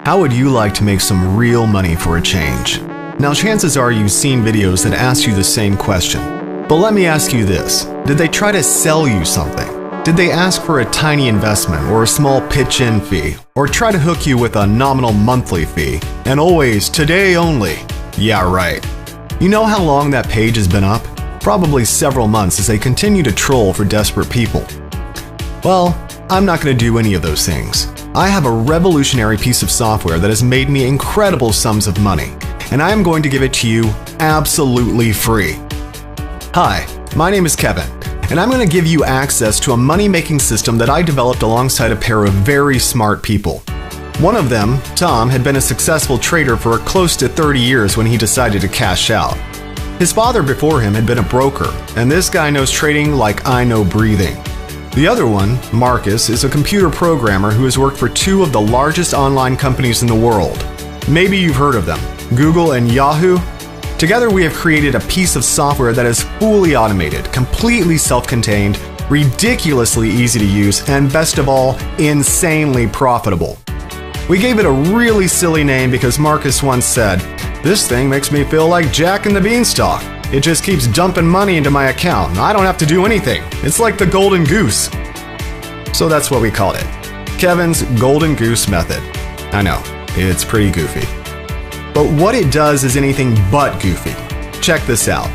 How would you like to make some real money for a change? Now, chances are you've seen videos that ask you the same question. But let me ask you this. Did they try to sell you something? Did they ask for a tiny investment or a small pitch-in fee? Or try to hook you with a nominal monthly fee? And always, today only. Yeah, right. You know how long that page has been up? Probably several months as they continue to troll for desperate people. Well, I'm not going to do any of those things. I have a revolutionary piece of software that has made me incredible sums of money, and I am going to give it to you absolutely free. Hi, my name is Kevin, and I'm going to give you access to a money-making system that I developed alongside a pair of very smart people. One of them, Tom, had been a successful trader for close to 30 years when he decided to cash out. His father before him had been a broker, and this guy knows trading like I know breathing. The other one, Marcus, is a computer programmer who has worked for two of the largest online companies in the world. Maybe you've heard of them, Google and Yahoo. Together we have created a piece of software that is fully automated, completely self-contained, ridiculously easy to use, and best of all, insanely profitable. We gave it a really silly name because Marcus once said, "This thing makes me feel like Jack and the Beanstalk. It just keeps dumping money into my account, and I don't have to do anything. It's like the Golden Goose." So that's what we called it. Kevin's Golden Goose Method. I know, it's pretty goofy. But what it does is anything but goofy. Check this out.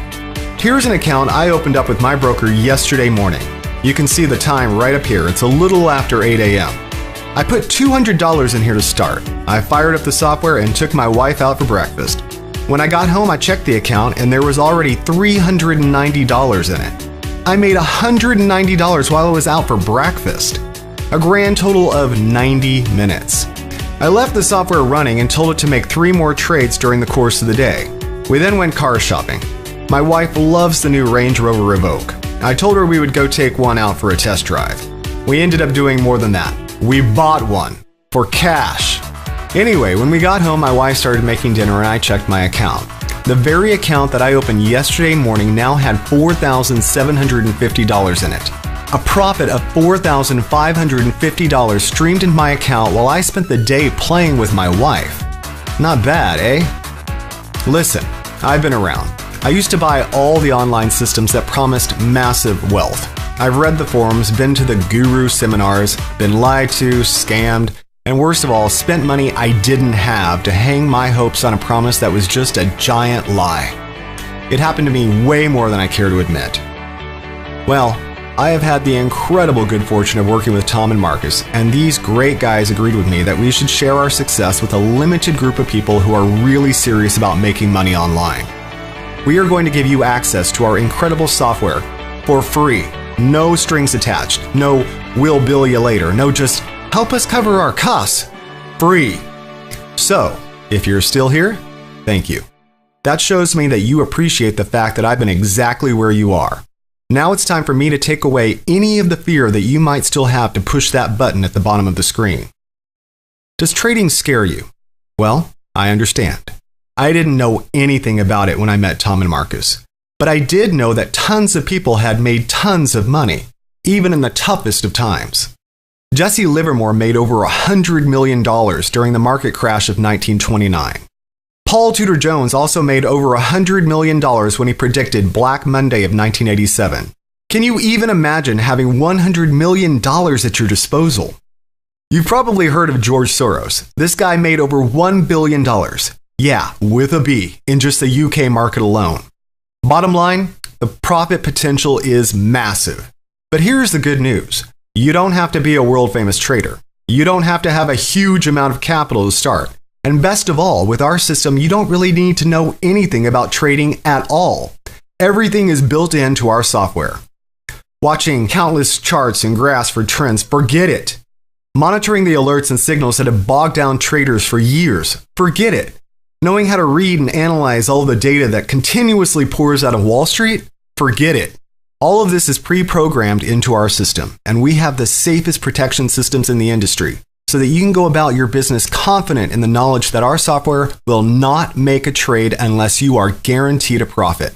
Here's an account I opened up with my broker yesterday morning. You can see the time right up here. It's a little after 8 a.m. I put $200 in here to start. I fired up the software and took my wife out for breakfast. When I got home, I checked the account and there was already $390 in it. I made $190 while I was out for breakfast. A grand total of 90 minutes. I left the software running and told it to make 3 more trades during the course of the day. We then went car shopping. My wife loves the new Range Rover Evoque. I told her we would go take one out for a test drive. We ended up doing more than that. We bought one. For cash. Anyway, when we got home, my wife started making dinner and I checked my account. The very account that I opened yesterday morning now had $4,750 in it. A profit of $4,550 streamed into my account while I spent the day playing with my wife. Not bad, eh? Listen, I've been around. I used to buy all the online systems that promised massive wealth. I've read the forums, been to the guru seminars, been lied to, scammed, and worst of all, spent money I didn't have to hang my hopes on a promise that was just a giant lie. It happened to me way more than I care to admit. Well, I have had the incredible good fortune of working with Tom and Marcus, and these great guys agreed with me that we should share our success with a limited group of people who are really serious about making money online. We are going to give you access to our incredible software for free. No strings attached. No, we'll bill you later. No, just help us cover our costs. Free. So, if you're still here, thank you. That shows me that you appreciate the fact that I've been exactly where you are. Now it's time for me to take away any of the fear that you might still have to push that button at the bottom of the screen. Does trading scare you? Well, I understand. I didn't know anything about it when I met Tom and Marcus. But I did know that tons of people had made tons of money, even in the toughest of times. Jesse Livermore made over $100 million during the market crash of 1929. Paul Tudor Jones also made over $100 million when he predicted Black Monday of 1987. Can you even imagine having $100 million at your disposal? You've probably heard of George Soros. This guy made over $1 billion. Yeah, with a B, in just the UK market alone. Bottom line, the profit potential is massive. But here's the good news. You don't have to be a world-famous trader. You don't have to have a huge amount of capital to start. And best of all, with our system, you don't really need to know anything about trading at all. Everything is built into our software. Watching countless charts and graphs for trends, forget it. Monitoring the alerts and signals that have bogged down traders for years, forget it. Knowing how to read and analyze all the data that continuously pours out of Wall Street, forget it. All of this is pre-programmed into our system, and we have the safest protection systems in the industry, so that you can go about your business confident in the knowledge that our software will not make a trade unless you are guaranteed a profit.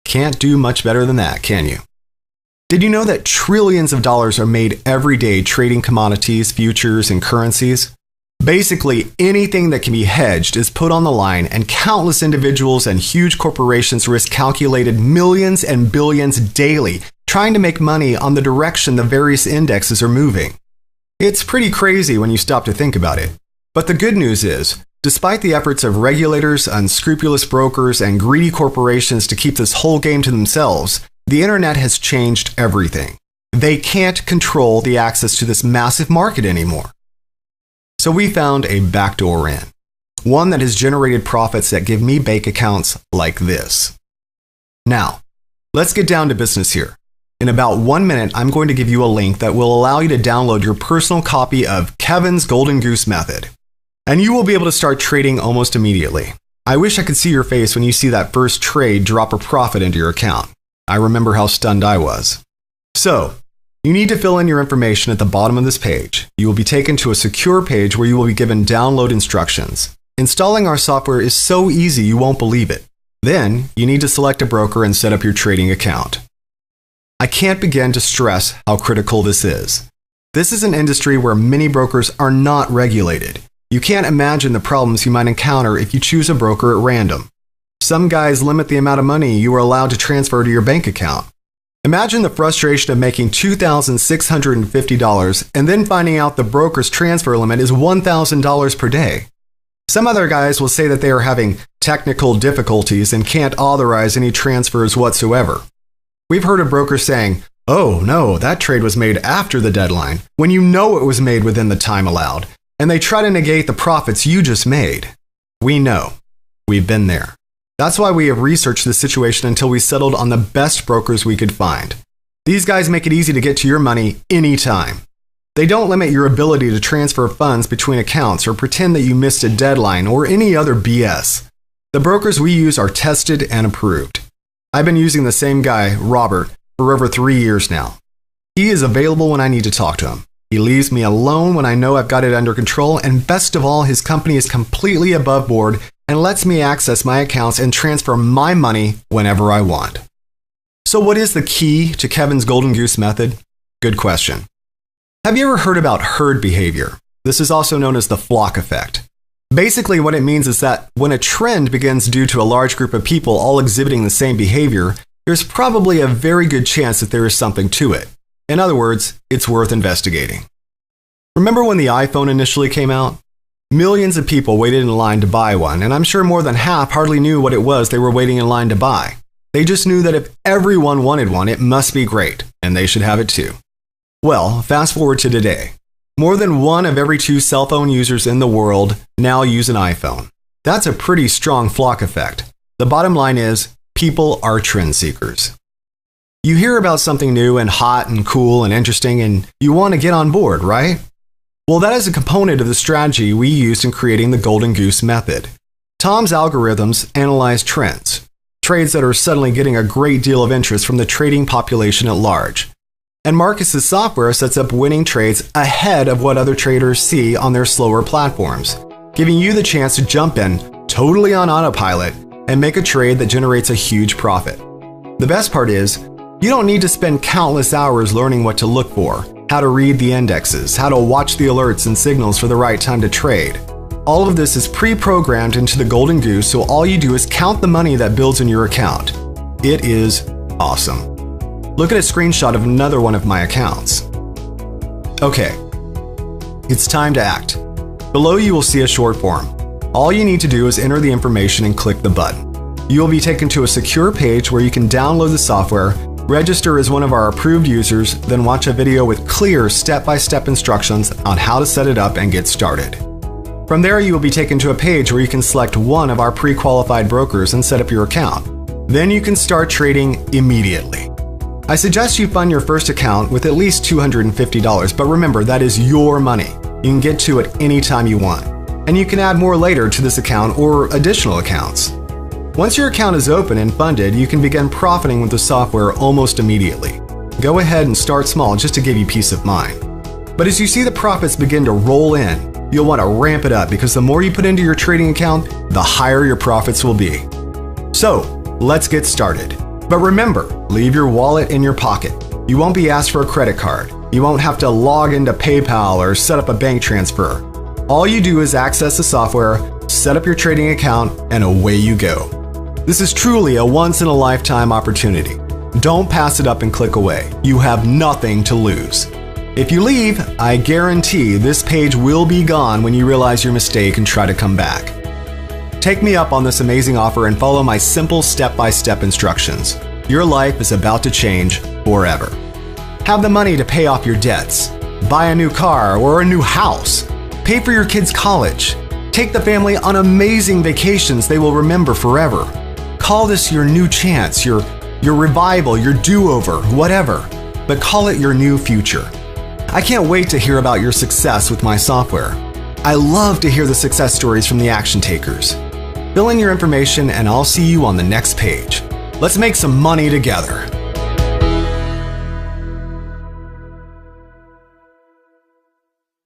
Can't do much better than that, can you? Did you know that trillions of dollars are made every day trading commodities, futures, and currencies? Basically, anything that can be hedged is put on the line, and countless individuals and huge corporations risk calculated millions and billions daily trying to make money on the direction the various indexes are moving. It's pretty crazy when you stop to think about it. But the good news is, despite the efforts of regulators, unscrupulous brokers, and greedy corporations to keep this whole game to themselves, the internet has changed everything. They can't control the access to this massive market anymore. So we found a backdoor in, one that has generated profits that give me bank accounts like this. Now, let's get down to business here. In about 1 minute, I'm going to give you a link that will allow you to download your personal copy of Kevin's Golden Goose Method, and you will be able to start trading almost immediately. I wish I could see your face when you see that first trade drop a profit into your account. I remember how stunned I was. So, you need to fill in your information at the bottom of this page. You will be taken to a secure page where you will be given download instructions. Installing our software is so easy you won't believe it. Then, you need to select a broker and set up your trading account. I can't begin to stress how critical this is. This is an industry where many brokers are not regulated. You can't imagine the problems you might encounter if you choose a broker at random. Some guys limit the amount of money you are allowed to transfer to your bank account. Imagine the frustration of making $2,650 and then finding out the broker's transfer limit is $1,000 per day. Some other guys will say that they are having technical difficulties and can't authorize any transfers whatsoever. We've heard of brokers saying, "Oh no, that trade was made after the deadline," when you know it was made within the time allowed, and they try to negate the profits you just made. We know. We've been there. That's why we have researched this situation until we settled on the best brokers we could find. These guys make it easy to get to your money anytime. They don't limit your ability to transfer funds between accounts or pretend that you missed a deadline or any other BS. The brokers we use are tested and approved. I've been using the same guy, Robert, for over 3 years now. He is available when I need to talk to him. He leaves me alone when I know I've got it under control, and best of all, his company is completely above board and lets me access my accounts and transfer my money whenever I want. So what is the key to Kevin's Golden Goose Method? Good question. Have you ever heard about herd behavior? This is also known as the flock effect. Basically, what it means is that when a trend begins due to a large group of people all exhibiting the same behavior, there's probably a very good chance that there is something to it. In other words, it's worth investigating. Remember when the iPhone initially came out? Millions of people waited in line to buy one, and I'm sure more than half hardly knew what it was they were waiting in line to buy. They just knew that if everyone wanted one, it must be great, and they should have it too. Well, fast forward to today. More than 1 of every 2 cell phone users in the world now use an iPhone. That's a pretty strong flock effect. The bottom line is, people are trend seekers. You hear about something new and hot and cool and interesting, and you want to get on board, right? Well, that is a component of the strategy we used in creating the Golden Goose Method. Tom's algorithms analyze trends, trades that are suddenly getting a great deal of interest from the trading population at large. And Marcus's software sets up winning trades ahead of what other traders see on their slower platforms, giving you the chance to jump in totally on autopilot and make a trade that generates a huge profit. The best part is, you don't need to spend countless hours learning what to look for, how to read the indexes, how to watch the alerts and signals for the right time to trade. All of this is pre-programmed into the Golden Goose, so all you do is count the money that builds in your account. It is awesome. Look at a screenshot of another one of my accounts. Okay, it's time to act. Below you will see a short form. All you need to do is enter the information and click the button. You will be taken to a secure page where you can download the software, register as one of our approved users, then watch a video with clear step-by-step instructions on how to set it up and get started. From there, you will be taken to a page where you can select one of our pre-qualified brokers and set up your account. Then you can start trading immediately. I suggest you fund your first account with at least $250, but remember, that is your money. You can get to it anytime you want. And you can add more later to this account or additional accounts. Once your account is open and funded, you can begin profiting with the software almost immediately. Go ahead and start small just to give you peace of mind. But as you see the profits begin to roll in, you'll want to ramp it up because the more you put into your trading account, the higher your profits will be. So, let's get started. But remember, leave your wallet in your pocket. You won't be asked for a credit card. You won't have to log into PayPal or set up a bank transfer. All you do is access the software, set up your trading account, and away you go. This is truly a once-in-a-lifetime opportunity. Don't pass it up and click away. You have nothing to lose. If you leave, I guarantee this page will be gone when you realize your mistake and try to come back. Take me up on this amazing offer and follow my simple step-by-step instructions. Your life is about to change forever. Have the money to pay off your debts, buy a new car or a new house, pay for your kids' college, take the family on amazing vacations they will remember forever. Call this your new chance, your revival, your do-over, whatever, but call it your new future. I can't wait to hear about your success with my software. I love to hear the success stories from the action takers. Fill in your information and I'll see you on the next page. Let's make some money together.